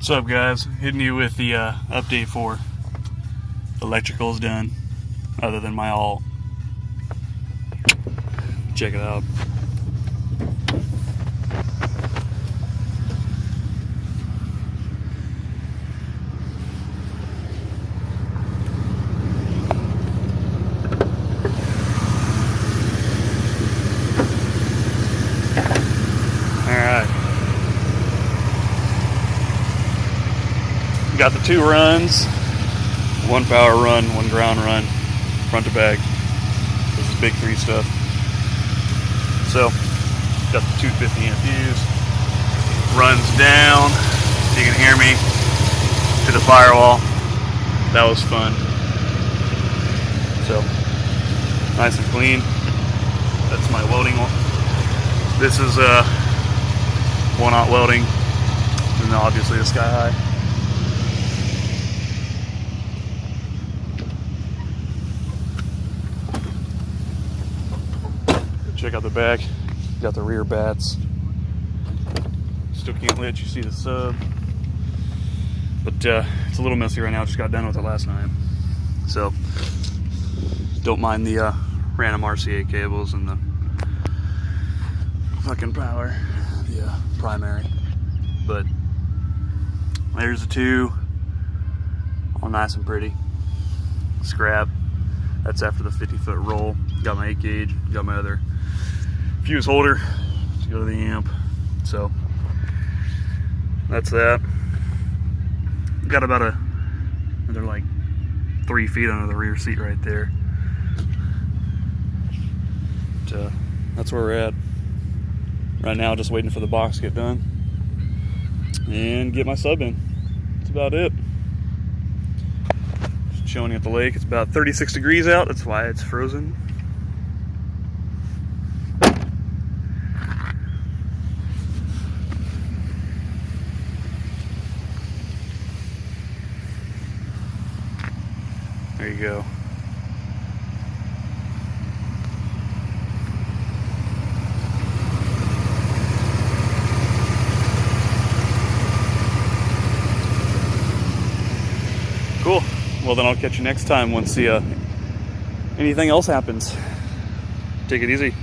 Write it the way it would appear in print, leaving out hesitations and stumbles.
What's up, guys? Hitting you with the update for electrical's done, other than my alt. Check it out. Got the two runs, one power run, one ground run, front to back. This is big 3 stuff. So, got the 250 amp fuse, runs down, so you can hear me, to the firewall. That was fun. So, nice and clean. That's my welding one. This is 1-aught welding, and obviously the Sky High. Check out the back. Got the rear bats. Still can't let you see the sub, but it's a little messy right now. Just got done with it last night, so don't mind the random RCA cables and the fucking power, the primary. But there's the two, all nice and pretty. Scrap. That's after the 50-foot roll. Got my 8 gauge. Got my other fuse holder to go to the amp. So that's that. Got about another like 3 feet under the rear seat right there. But, that's where we're at right now. Just waiting for the box to get done and get my sub in. That's about it. Just showing you at the lake. It's about 36 degrees out. That's why it's frozen. There you go. Cool. Well, then I'll catch you next time once anything else happens. Take it easy.